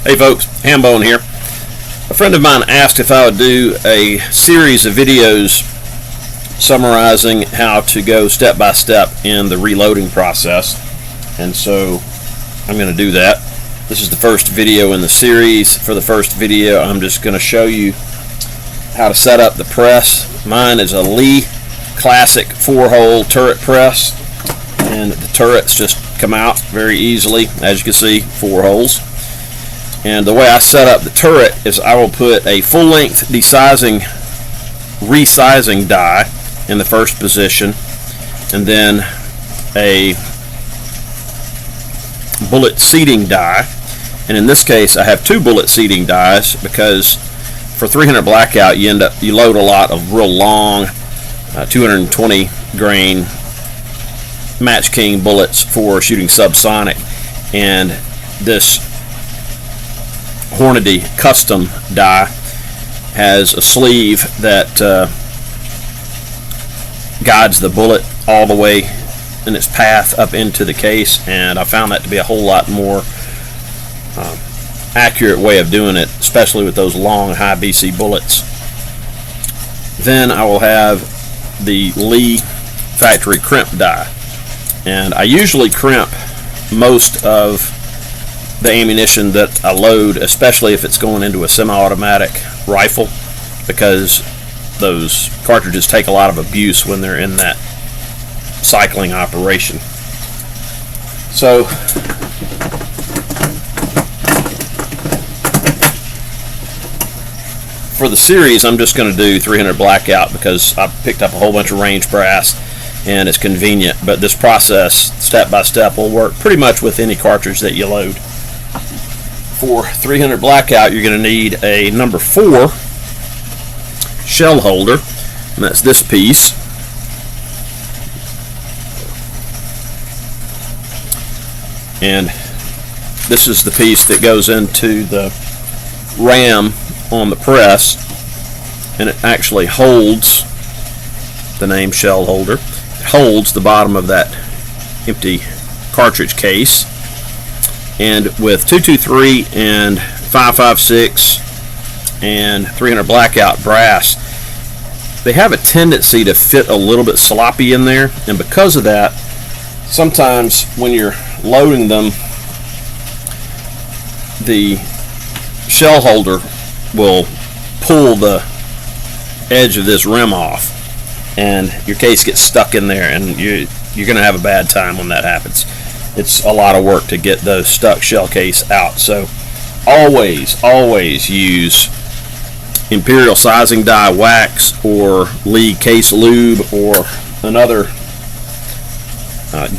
Hey folks, Hambone here. A friend of mine asked if I would do a series of videos summarizing how to go step by step in the reloading process, and so I'm going to do that. This is the first video in the series. For the first video, I'm just going to show you how to set up the press. Mine is a Lee Classic 4-hole turret press, and the turrets just come out very easily. As you can see, 4 holes. And the way I set up the turret is I will put a full-length resizing die in the first position, and then a bullet seating die. And in this case, I have 2 bullet seating dies because for 300 blackout, you load a lot of real long 220 grain Match King bullets for shooting subsonic, and this Hornady custom die has a sleeve that guides the bullet all the way in its path up into the case, and I found that to be a whole lot more accurate way of doing it, especially with those long high BC bullets. Then I will have the Lee factory crimp die, and I usually crimp most of the ammunition that I load, especially if it's going into a semi-automatic rifle, because those cartridges take a lot of abuse when they're in that cycling operation. So for the series, I'm just going to do 300 blackout because I picked up a whole bunch of range brass and it's convenient, but this process step by step will work pretty much with any cartridge that you load. For 300 blackout, you're going to need a number 4 shell holder, and that's this piece. And this is the piece that goes into the ram on the press, and it actually holds the name shell holder. It holds the bottom of that empty cartridge case. And with 223 and 5.56 and 300 blackout brass, they have a tendency to fit a little bit sloppy in there, and because of that, sometimes when you're loading them, the shell holder will pull the edge of this rim off, and your case gets stuck in there, and you're going to have a bad time when that happens. It's a lot of work to get those stuck shell case out. So always use Imperial sizing die wax or Lee case lube or another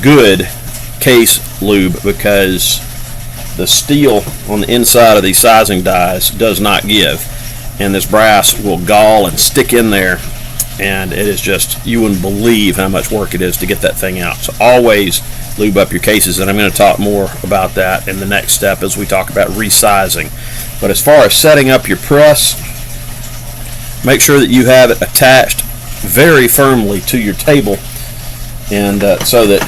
good case lube, because the steel on the inside of these sizing dies does not give, and this brass will gall and stick in there, and it is just, you wouldn't believe how much work it is to get that thing out. So always lube up your cases, and I'm going to talk more about that in the next step as we talk about resizing. But as far as setting up your press, make sure that you have it attached very firmly to your table, and so that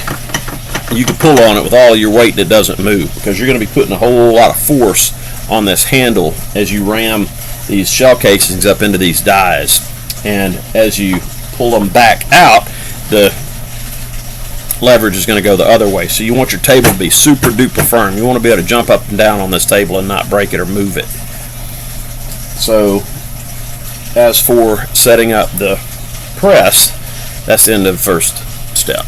you can pull on it with all your weight and it doesn't move, because you're going to be putting a whole lot of force on this handle as you ram these shell casings up into these dies, and as you pull them back out, the leverage is going to go the other way. So you want your table to be super duper firm. You want to be able to jump up and down on this table and not break it or move it. So as for setting up the press, that's the end of the first step.